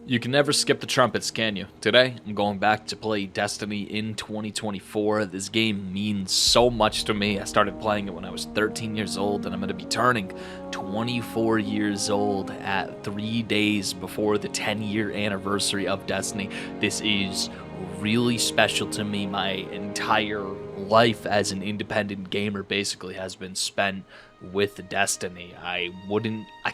You can never skip the trumpets, can you? Today, I'm going back to play Destiny in 2024. This game means so much to me. I started playing it when I was 13 years old, and I'm going to be turning 24 years old at 3 days before the 10-year anniversary of Destiny. This is really special to me. My entire life as an independent gamer basically has been spent with Destiny. I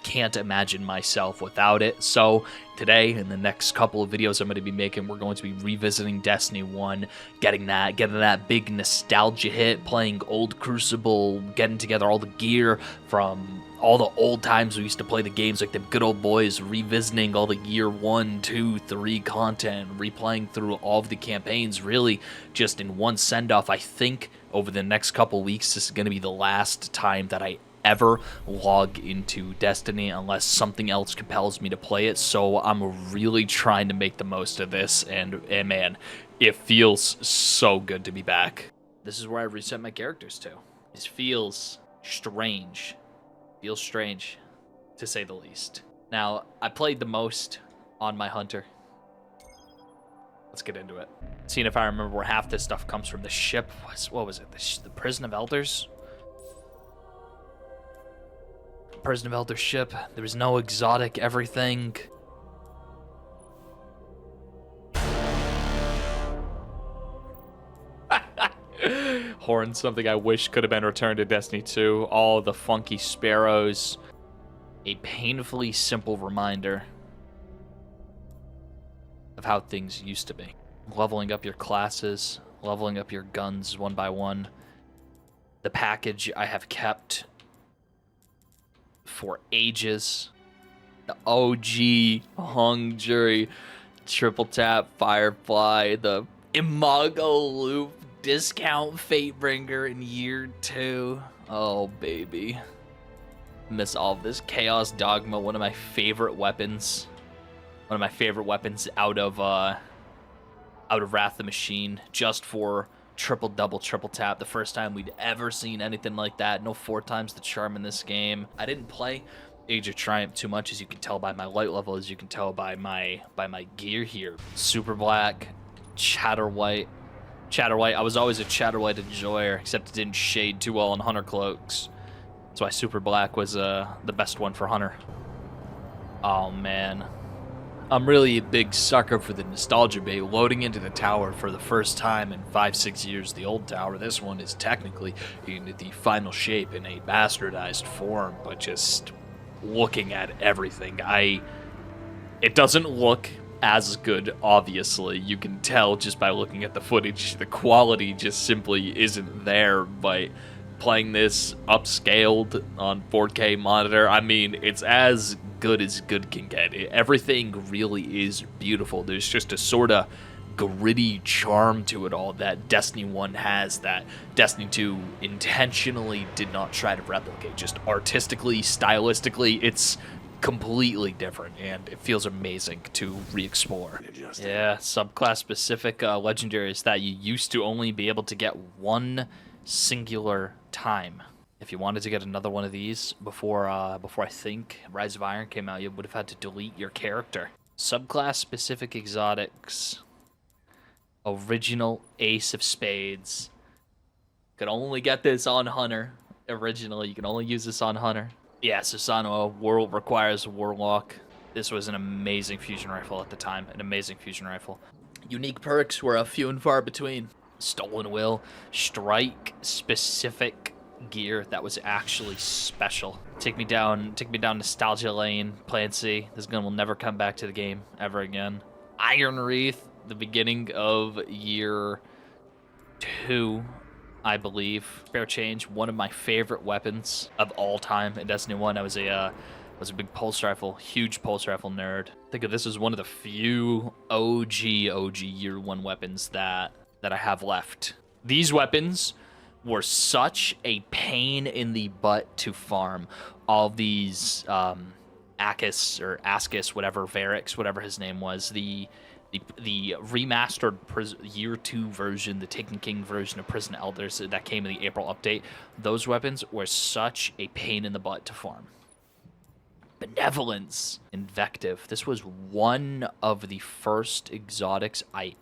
can't imagine myself without it. So today, in the next couple of videos I'm going to be making, we're going to be revisiting Destiny 1, getting that big nostalgia hit, playing old Crucible, getting together all the gear from all the old times we used to play the games, like the good old boys, revisiting all the year 1, 2, 3 content, replaying through all of the campaigns, really just in one send-off. I think over the next couple weeks, this is going to be the last time that I ever log into Destiny unless something else compels me to play it. So I'm really trying to make the most of this, and man, it feels so good to be back. This is where I reset my characters to. This feels strange. Feels strange, to say the least. Now, I played the most on my Hunter. Let's get into it. Seeing if I remember where half this stuff comes from. The ship what was it? The Prison of Elders? Prison of Elders ship. There was no exotic everything. Horn, something I wish could have been returned to Destiny 2. All the funky sparrows. A painfully simple reminder of how things used to be. Leveling up your classes, leveling up your guns one by one. The package I have kept for ages. The OG Hung Jury Triple Tap Firefly, the Imago Loop discount Fatebringer in year 2. Oh baby, miss all of this. Chaos Dogma, one of my favorite weapons. One of my favorite weapons out of Wrath the Machine, just for triple tap. The first time we'd ever seen anything like that. No 4 times the charm in this game. I didn't play Age of Triumph too much, as you can tell by my light level, as you can tell by my gear here. Super Black, Chatterwhite. I was always a Chatterwhite enjoyer, except it didn't shade too well on Hunter cloaks. That's why Super Black was the best one for Hunter. Oh man, I'm really a big sucker for the nostalgia bait. Loading into the tower for the first time in 5-6 years, the old tower. This one is technically in the final shape in a bastardized form, but just looking at everything, it doesn't look as good, obviously. You can tell just by looking at the footage. The quality just simply isn't there, but playing this upscaled on 4K monitor, I mean, it's as good can get. Everything really is beautiful. There's just a sort of gritty charm to it all that Destiny 1 has, that Destiny 2 intentionally did not try to replicate. Just artistically, stylistically, it's completely different, and it feels amazing to re-explore. Yeah, subclass specific legendaries that you used to only be able to get one singular time. If you wanted to get another one of these before I think Rise of Iron came out, you would have had to delete your character. Subclass specific exotics. Original Ace of Spades. Could only get this on Hunter. Originally, you can only use this on Hunter. Yeah, Susano World requires Warlock. This was an amazing fusion rifle at the time. An amazing fusion rifle. Unique perks were a few and far between. Stolen Will. Strike specific gear that was actually special. Take me down nostalgia lane. Plan C. This gun will never come back to the game ever again. Iron Wreath. The beginning of year 2, I believe. Spare change, one of my favorite weapons of all time in Destiny 1. I was a big pulse rifle, huge pulse rifle nerd. I think of this as one of the few OG year 1 weapons that I have left. These weapons were such a pain in the butt to farm. All these Akis or Askis, whatever, Varix, whatever his name was, the remastered year 2 version, the Taken King version of Prison Elders that came in the April update, those weapons were such a pain in the butt to farm. Benevolence. Invective. This was one of the first exotics I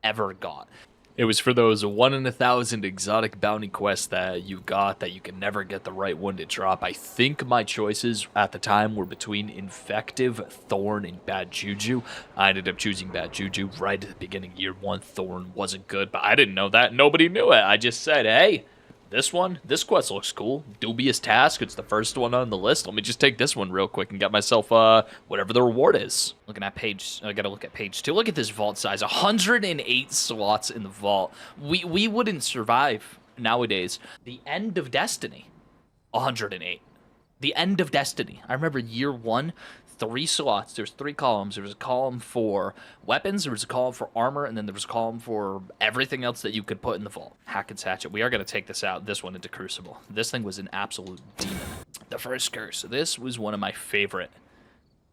ever got. It was for those 1 in 1,000 exotic bounty quests that you got that you can never get the right one to drop. I think my choices at the time were between Infective, Thorn, and Bad Juju. I ended up choosing Bad Juju right at the beginning of year 1. Thorn wasn't good, but I didn't know that. Nobody knew it. I just said, hey, this quest looks cool. Dubious Task, it's the first one on the list. Let me just take this one real quick and get myself whatever the reward is. Looking at page, I gotta look at page 2. Look at this vault size, 108 slots in the vault. We wouldn't survive nowadays. The End of Destiny, 108. The End of Destiny. I remember year 1, 3 slots. There's 3 columns. There was a column for weapons, there was a column for armor, and then there was a column for everything else that you could put in the vault. Hack and Hatchet. We are going to take this one into Crucible. This thing was an absolute demon. The First Curse. This was one of my favorite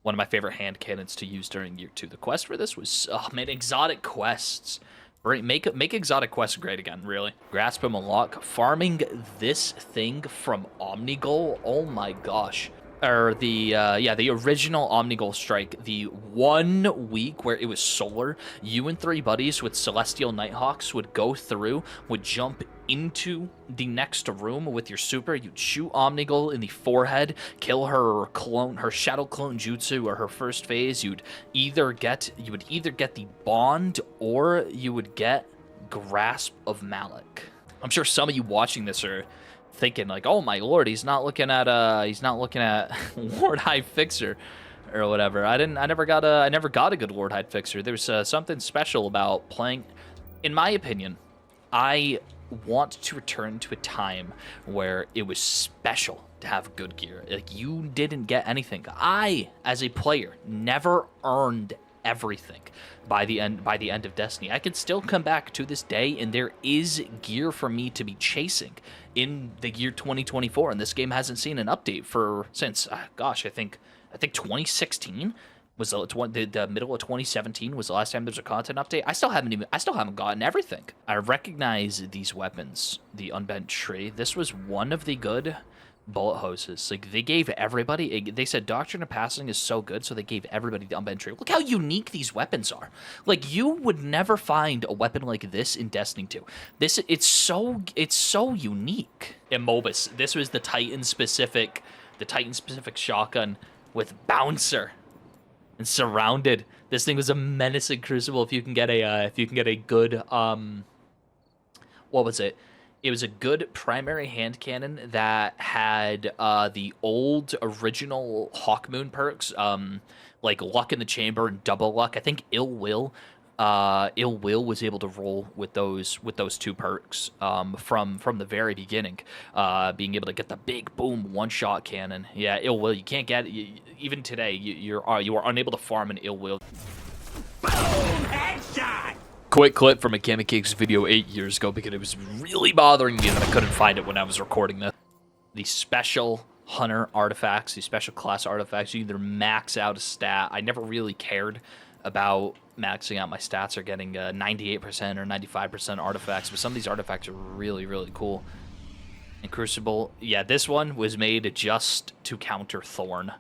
hand cannons to use during year 2. The quest for this was, oh man, exotic quests. Make exotic quests great again, really. Grasp of Malak. Farming this thing from Omnigul. Oh my gosh. Or the original Omnigul Strike, the 1 week where it was solar, you and 3 buddies with Celestial Nighthawks would go through, would jump into the next room with your super, you'd shoot Omnigul in the forehead, kill her clone, her Shadow Clone Jutsu or her first phase. You would either get the Bond or you would get Grasp of Malak. I'm sure some of you watching this are thinking like, oh my lord, he's not looking at Lord High Fixer or whatever. I never got a good Lord High Fixer. There's something special about playing. In my opinion, I want to return to a time where it was special to have good gear. Like, you didn't get anything. I, as a player, never earned everything by the end of Destiny. I could still come back to this day and there is gear for me to be chasing in the year 2024, and this game hasn't seen an update since gosh, I think 2016 was the middle of 2017 was the last time there's a content update. I still haven't gotten everything. I recognize these weapons, the Unbent Tree. This was one of the good bullet hoses. Like, they gave everybody, they said Doctrine of Passing is so good, so they gave everybody the Unbent Tree. Look how unique these weapons are. Like, you would never find a weapon like this in Destiny 2. It's so unique. Immobus. This was the Titan specific shotgun with Bouncer and Surrounded. This thing was a menace in Crucible. If you can get a good what was it? It was a good primary hand cannon that had the old original Hawkmoon perks, like Luck in the Chamber and Double Luck. I think Ill Will was able to roll with those 2 perks from the very beginning, being able to get the big boom one-shot cannon. Yeah, Ill Will, you can't get it. Even today, you are unable to farm an Ill Will. Boom! Headshot! Quick clip from a Mechanic Cakes video 8 years ago because it was really bothering me that I couldn't find it when I was recording this. The special hunter artifacts, the special class artifacts, you either max out a stat. I never really cared about maxing out my stats or getting 98% or 95% artifacts, but some of these artifacts are really, really cool. In Crucible, yeah, this one was made just to counter Thorn.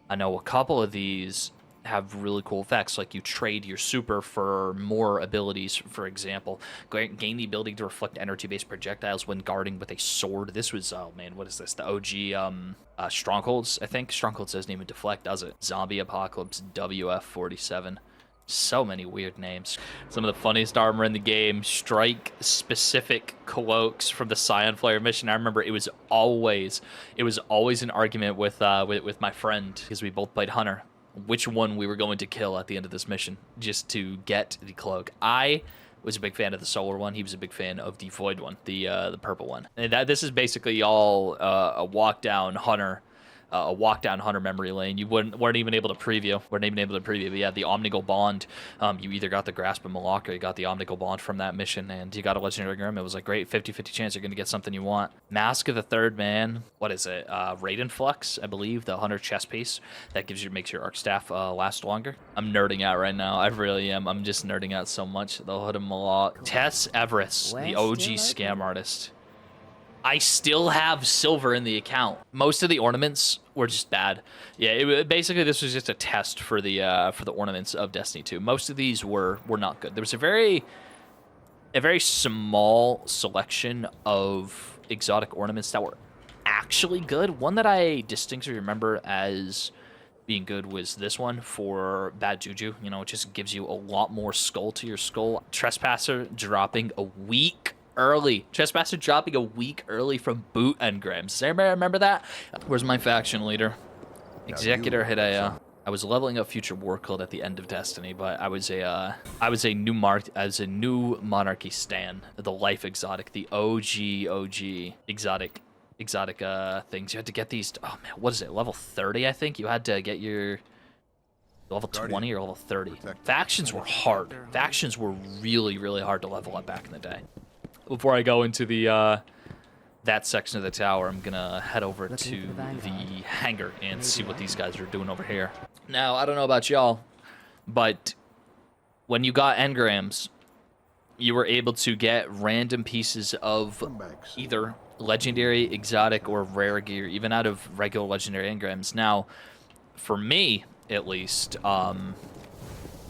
I know a couple of these have really cool effects, like you trade your super for more abilities. For example, gain the ability to reflect energy-based projectiles when guarding with a sword. This was, oh man, what is this? The OG Strongholds, I think. Strongholds doesn't even deflect, does it? Zombie Apocalypse WF-47. So many weird names. Some of the funniest armor in the game. Strike-specific cloaks from the Scion Flare mission. I remember it was always an argument with my friend, because we both played Hunter, which one we were going to kill at the end of this mission just to get the cloak. I was a big fan of the solar one. He was a big fan of the void one, the purple one. And this is basically all a walk down Hunter memory lane. You weren't even able to preview. But yeah, the Omnigul Bond. You either got the Grasp of Malak or you got the Omnigul Bond from that mission, and you got a Legendary Grim. It was like great 50-50 chance you're gonna get something you want. Mask of the Third Man. What is it? Raiden Flux, I believe, the Hunter chest piece that makes your arc staff last longer. I'm nerding out right now. I really am. I'm just nerding out so much. The Hood of Malak. Tess Everest, the OG scam artist. I still have silver in the account. Most of the ornaments were just bad. Yeah, basically this was just a test for the ornaments of Destiny 2. Most of these were not good. There was a very small selection of exotic ornaments that were actually good. One that I distinctly remember as being good was this one for Bad Juju. You know, it just gives you a lot more skull to your skull. Trespasser dropping a week early. Trespasser dropping a week early from boot engrams. Does anybody remember that? Where's my faction leader? Executor hit a... I was leveling up Future War Cult at the end of Destiny, but I was a new monarchy stan, the life exotic, the OG exotic things. You had to get these. Oh man, what is it? Level 30, I think. You had to get your level 20 or level 30. Factions were hard. Factions were really hard to level up back in the day. Before I go into the that section of the tower, I'm gonna head over to the hangar and see what these guys are doing over here. Now, I don't know about y'all, but when you got engrams, you were able to get random pieces of either legendary, exotic, or rare gear, even out of regular legendary engrams. Now, for me, at least,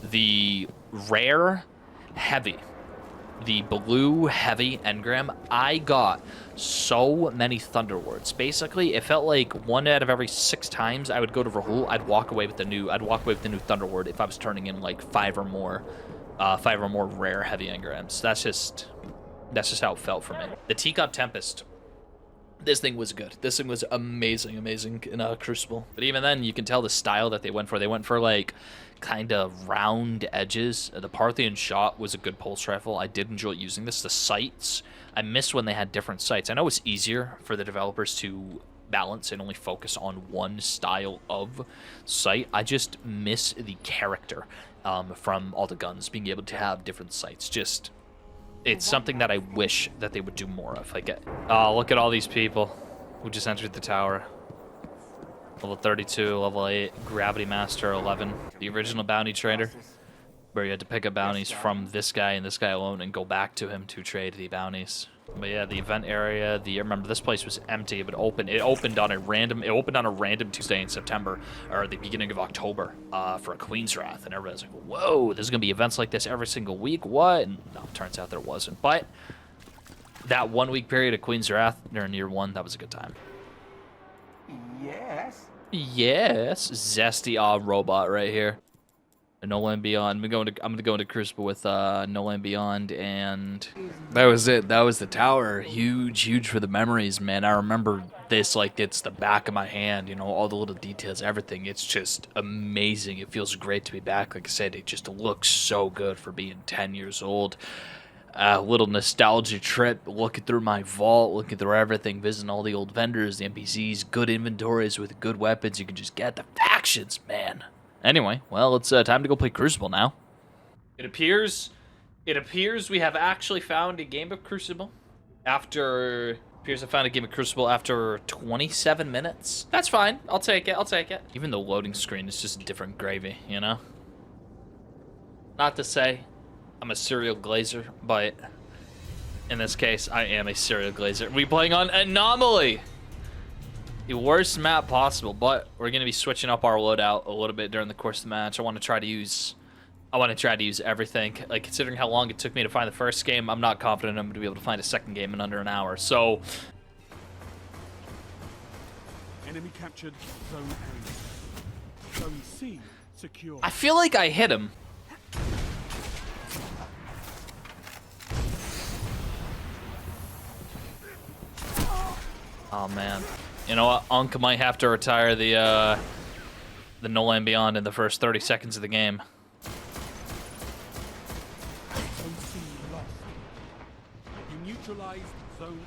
the rare heavy, the blue heavy engram, I got so many Thunder Words. Basically, it felt like 1 out of every 6 times I would go to Rahul, I'd walk away with the new Thunder Word if I was turning in like 5 or more rare heavy engrams. That's just how it felt for me. The Teacup Tempest. This thing was good. This thing was amazing in Crucible. But even then, you can tell the style that they went for. They went for like kind of round edges. The Parthian Shot was a good pulse rifle. I did enjoy using this. The sights, I miss when they had different sights. I know it's easier for the developers to balance and only focus on one style of sight. I just miss the character from all the guns, being able to have different sights. Just, it's something that I wish that they would do more of. Like, oh, look at all these people who just entered the tower. Level 32, level 8, Gravity Master 11. The original bounty trader, where you had to pick up bounties from this guy and this guy alone and go back to him to trade the bounties. But yeah, the event area, remember this place was empty. It opened on a random Tuesday in September, or the beginning of October, for a Queen's Wrath, and everybody's like, whoa, there's gonna be events like this every single week, what? And no, it turns out there wasn't. But that 1 week period of Queen's Wrath during year 1, that was a good time. Yes, zesty robot right here. No Land Beyond. I'm gonna go into Crucible with No Land Beyond, and that was it. That was the tower. Huge for the memories, man. I remember this like it's the back of my hand. You know, all the little details, everything. It's just amazing. It feels great to be back. Like I said, it just looks so good for being 10 years old. A little nostalgia trip, looking through my vault, looking through everything, visiting all the old vendors, the NPCs, good inventories with good weapons. You can just get the factions, man. Anyway, well, it's time to go play Crucible now. It appears we have actually found a game of Crucible after 27 minutes. That's fine. I'll take it. Even the loading screen is just different gravy, you know? Not to say I'm a serial glazer, but in this case, I am a serial glazer. We're playing on Anomaly. The worst map possible, but we're gonna be switching up our loadout a little bit during the course of the match. I want to try to use everything. Like, considering how long it took me to find the first game, I'm not confident I'm gonna be able to find a second game in under an hour. So, enemy captured Zone A. Zone C secure. I feel like I hit him. Oh man. You know what? Unk might have to retire the No Land Beyond in the first 30 seconds of the game. Zone C lost. You neutralized Zone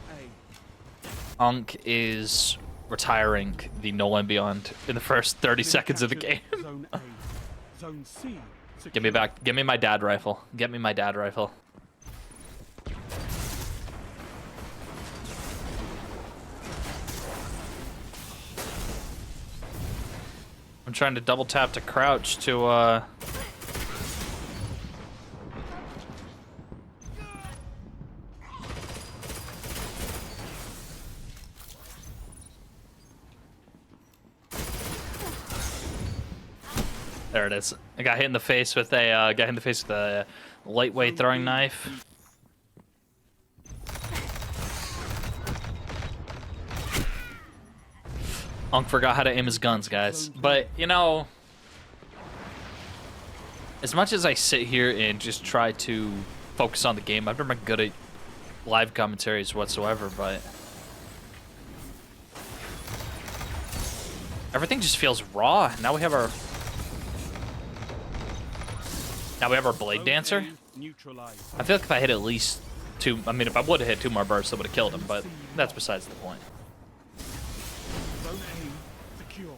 A. Unk is retiring the No Land Beyond in the first 30 seconds of the game. Zone A. Zone C secure. Give me back. Give me my dad rifle. Get me my dad rifle. I'm trying to double tap to crouch to There it is. I got hit in the face with a lightweight throwing knife. Unk forgot how to aim his guns, guys. But, you know, as much as I sit here and just try to focus on the game, I've never been good at live commentaries whatsoever, but everything just feels raw. Now we have our Blade Dancer. I feel like if I hit at least two, I mean, if I would have hit 2 more bursts, I would have killed him, but that's besides the point. Zone A secure.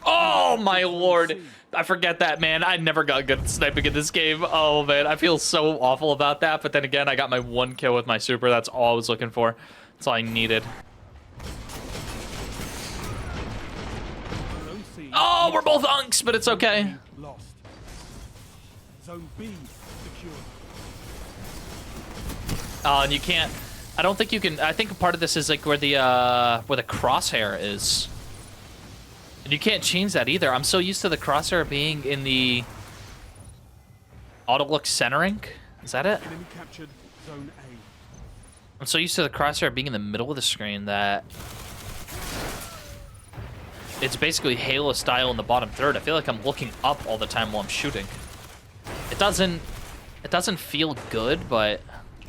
Oh my lord. I forget that, man. I never got good at sniping in this game. Oh man, I feel so awful about that. But then again, I got my 1 kill with my super. That's all I was looking for. That's all I needed. Zone C Oh, we're both unks, but it's okay. lost. Zone B secure. And you can't. I don't think you can. I think part of this is like where the crosshair is. And you can't change that either. I'm so used to the crosshair being in the auto look centering. Is that it? Enemy captured Zone A. I'm so used to the crosshair being in the middle of the screen that it's basically Halo style in the bottom third. I feel like I'm looking up all the time while I'm shooting. It doesn't feel good, but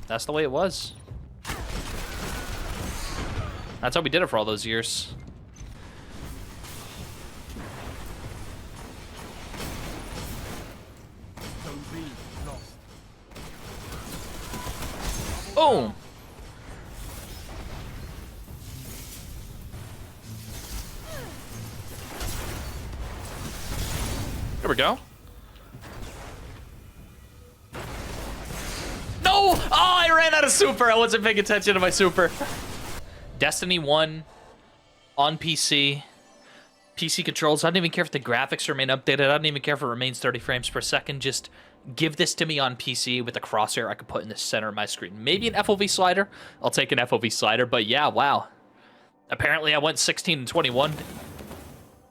that's the way it was. That's how we did it for all those years. Zone B lost. Boom. There we go. No! Oh, I ran out of super. I wasn't paying attention to my super. Destiny 1 on PC. PC controls. I don't even care if the graphics remain updated. I don't even care if it remains 30 frames per second. Just give this to me on PC with a crosshair I could put in the center of my screen. Maybe an FOV slider. I'll take an FOV slider, but yeah, wow. Apparently I went 16 and 21.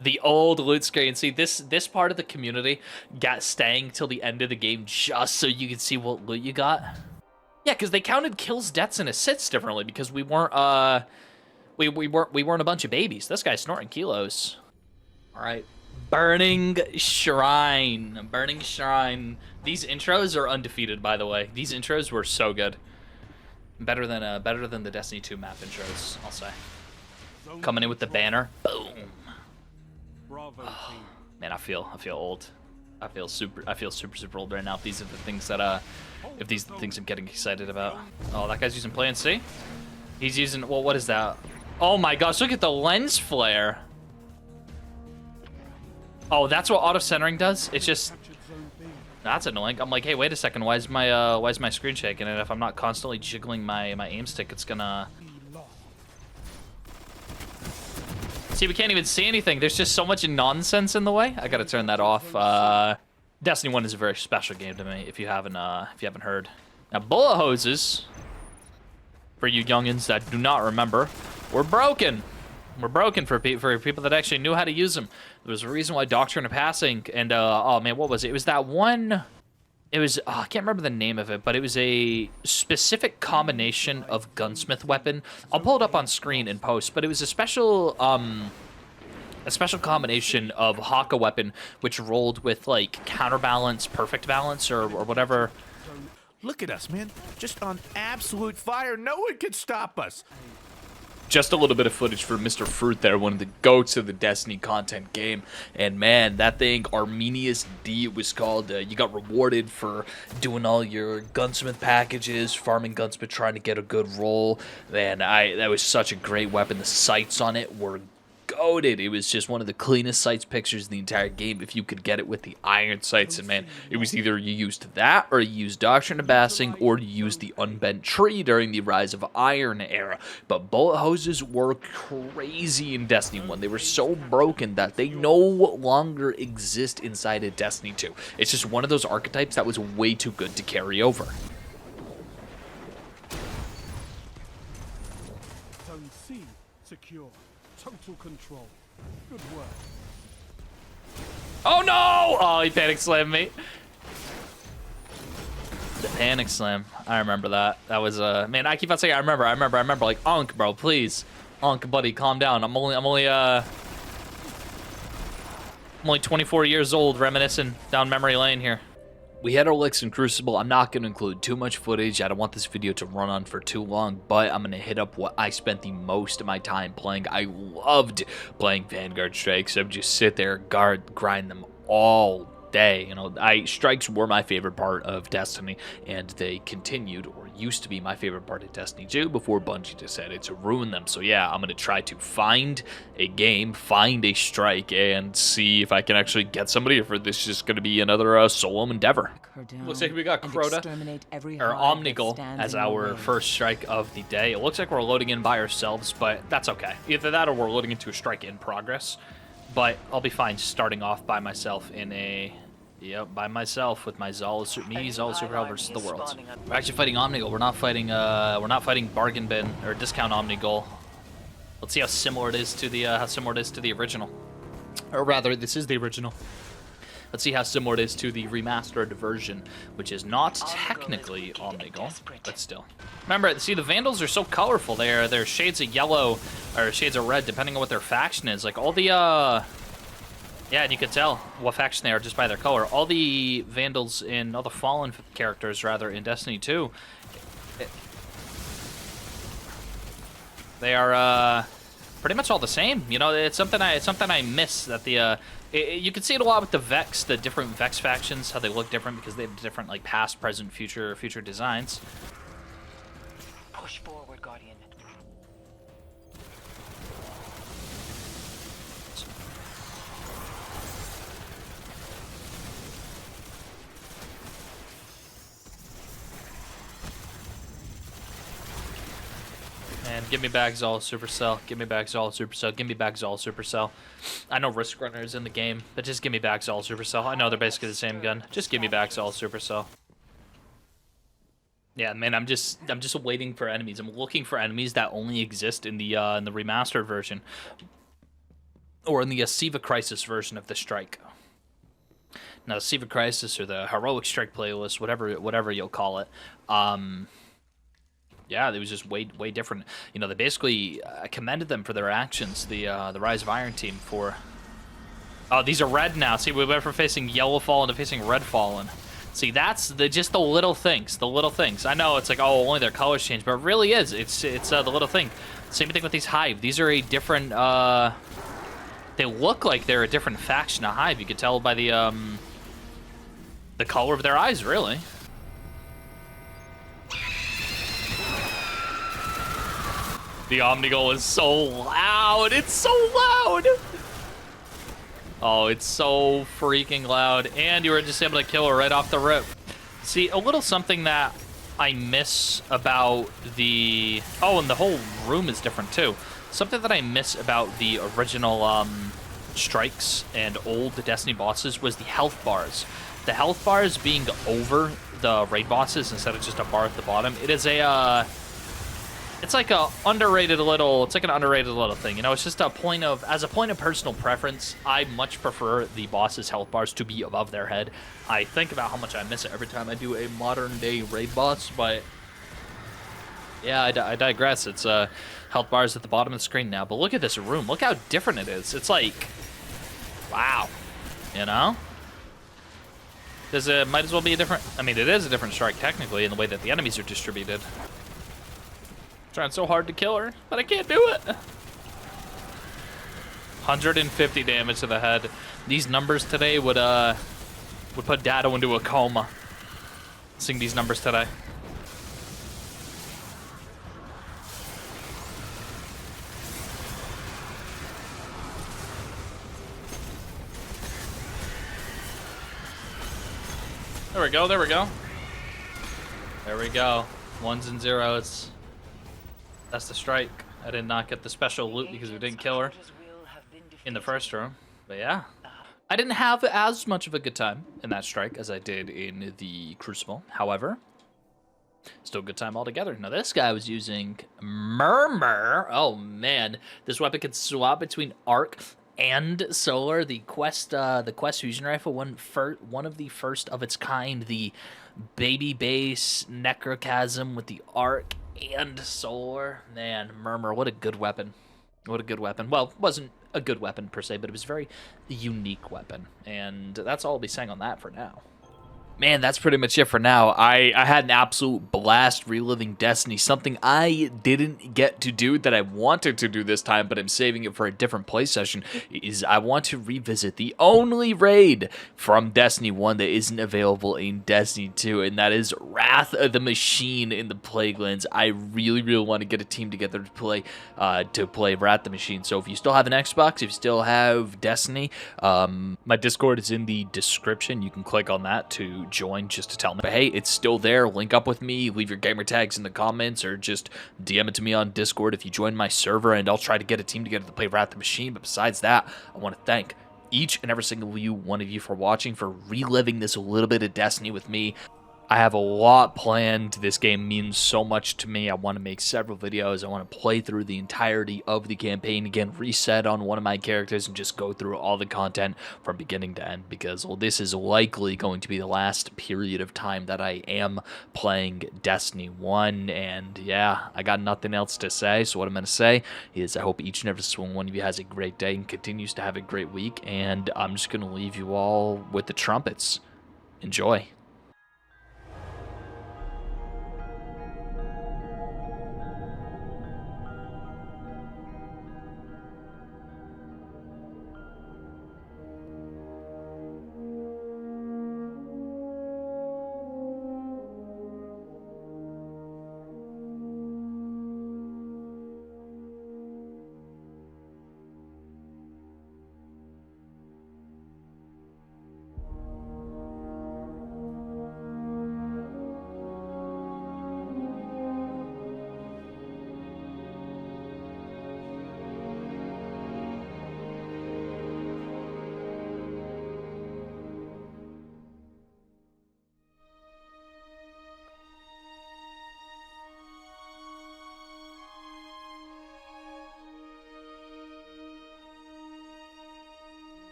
The old loot screen. See, this part of the community got staying till the end of the game just so you could see what loot you got. Yeah, because they counted kills, deaths, and assists differently because we weren't we weren't a bunch of babies. This guy's snorting kilos. All right, Burning Shrine. Burning Shrine. These intros are undefeated, by the way. These intros were so good. Better than the Destiny 2 map intros, I'll say. Zone Coming in with the banner. Boom. Bravo team. Man, I feel old. I feel super old right now. If these are the things that if these are the things I'm getting excited about. Oh, that guy's using Plan C. He's using, well, what is that? Oh my gosh, look at the lens flare. Oh, that's what auto centering does. It's just, Captured Zone B. that's annoying. I'm like, hey, wait a second. Why is my screen shaking? And if I'm not constantly jiggling my aim stick, it's gonna. B lost. See, we can't even see anything. There's just so much nonsense in the way. I gotta turn that off. Destiny 1 is a very special game to me. If you haven't heard. Now, bullet hoses, for you youngins that do not remember, were broken. Were broken for people that actually knew how to use them. There was a reason why Doctrine of Passing and oh man, what was it? It was that one. It was, I can't remember the name of it, but it was a specific combination of gunsmith weapon. I'll pull it up on screen in post, but it was a special combination of Haka weapon, which rolled with like counterbalance, perfect balance, or whatever. Look at us, man. Just on absolute fire. No one can stop us. Just a little bit of footage for Mr. Fruit there, one of the goats of the Destiny content game. And man, that thing, Arminius D, it was called. You got rewarded for doing all your gunsmith packages, farming gunsmith, trying to get a good roll. Man, that was such a great weapon. The sights on it were goated. It was just one of the cleanest sights pictures in the entire game if you could get it with the iron sights. And man, it was either you used that or you used Doctrine of Basing or you used the Unbent Tree during the Rise of Iron era. But bullet hoses were crazy in Destiny 1. They were so broken that they no longer exist inside of Destiny 2. It's just one of those archetypes that was way too good to carry over. Zone C secure. Total control. Good work. Oh no! Oh, he panic slammed me. The panic slam. I remember that. That was man, I keep on saying I remember. Like, Unk, bro, please. Unk, buddy, calm down. I'm only 24 years old, reminiscing down memory lane here. We had our licks in Crucible. I'm not going to include too much footage. I don't want this video to run on for too long, but I'm going to hit up what I spent the most of my time playing. I loved playing Vanguard Strikes. I would just sit there, grind them all day. You know, strikes were my favorite part of Destiny, and they continued or used to be my favorite part of Destiny 2 before Bungie decided to ruin them. So yeah, I'm going to try to find a game, find a strike, and see if I can actually get somebody, or if this is just going to be another solo endeavor. Looks like we got Crota, or Omnigul, as our first strike of the day. It looks like we're loading in by ourselves, but that's okay. Either that or we're loading into a strike in progress. But I'll be fine starting off by myself in a... Yep, by myself with my Zal Superhell versus the world. We're actually fighting Omnigul. We're not fighting Bargain Bin or Discount Omnigul. Let's see how similar it is to the original. Or rather, this is the original. Let's see how similar it is to the remastered version, which is not technically Omnigul, but still. Remember, see, the Vandals are so colorful. They're shades of yellow or shades of red, depending on what their faction is. Like all the yeah, and you can tell what faction they are just by their color. All the Vandals all the Fallen characters, rather, in Destiny 2, they are pretty much all the same. You know, it's something I miss, that you can see it a lot with the Vex, the different Vex factions, how they look different because they have different, like, past, present, future designs. Push forward, Guardian. And give me back Zal Supercell. Give me back Zal Supercell. Give me back Zal Supercell. I know Risk Runner is in the game, but just give me back Zal Supercell. I know they're basically the same gun. Just give me back Zal Supercell. Yeah, man, I'm just waiting for enemies. I'm looking for enemies that only exist in the remastered version, or in the Siva Crisis version of the Strike. Now, the Siva Crisis or the Heroic Strike playlist, whatever you'll call it. Yeah, it was just way different. You know, they basically commended them for their actions. The Rise of Iron team for. Oh, these are red now. See, we went from facing yellow Fallen to facing red Fallen. See, that's just the little things. The little things. I know it's like, oh, only their colors change, but it really is. It's the little thing. Same thing with these Hive. These are a different. They look like they're a different faction of Hive. You could tell by the color of their eyes, really. The Omnigul is so loud. It's so loud. Oh, it's so freaking loud. And you were just able to kill her right off the rip. See, a little something that I miss about the... Oh, and the whole room is different, too. Something that I miss about the original strikes and old Destiny bosses was the health bars. The health bars being over the raid bosses instead of just a bar at the bottom. It is a... It's like an underrated little thing, you know. It's just as a point of personal preference, I much prefer the boss's health bars to be above their head. I think about how much I miss it every time I do a modern day raid boss, but yeah, I digress. It's health bars at the bottom of the screen now. But look at this room. Look how different it is. It's like, wow, you know. Might as well be a different. I mean, it is a different strike technically in the way that the enemies are distributed. Trying so hard to kill her, but I can't do it. 150 damage to the head. These numbers today would put Dado into a coma. Seeing these numbers today. There we go, there we go. There we go. 1s and 0s. That's the strike. I did not get the special loot because we didn't kill her in the first room. But yeah. I didn't have as much of a good time in that strike as I did in the Crucible. However, still a good time altogether. Now this guy was using Murmur. Oh man. This weapon can swap between arc and solar. The quest fusion rifle, one of the first of its kind. The baby base necrochasm with the arc and solar. Man, Murmur, what a good weapon. What a good weapon. Well, it wasn't a good weapon per se, but it was a very unique weapon. And that's all I'll be saying on that for now. Man, that's pretty much it for now. I had an absolute blast reliving Destiny, something I didn't get to do that I wanted to do this time, but I'm saving it for a different play session, is I want to revisit the only raid from Destiny 1 that isn't available in Destiny 2, and that is Wrath of the Machine in the Plaguelands. I really, really want to get a team together to play Wrath of the Machine. So if you still have an Xbox, if you still have Destiny, my Discord is in the description. You can click on that to join just to tell me. But hey, it's still there. Link up with me, leave your gamer tags in the comments, or just DM it to me on Discord if you join my server, and I'll try to get a team together to play Wrath of the Machine. But besides that, I want to thank each and every single one of you for watching, for reliving this a little bit of Destiny with me. I have a lot planned. This game means so much to me. I want to make several videos. I want to play through the entirety of the campaign again, reset on one of my characters, and just go through all the content from beginning to end, because, well, this is likely going to be the last period of time that I am playing Destiny 1, and yeah, I got nothing else to say. So what I'm going to say is I hope each and every single one of you has a great day and continues to have a great week, and I'm just going to leave you all with the trumpets. Enjoy.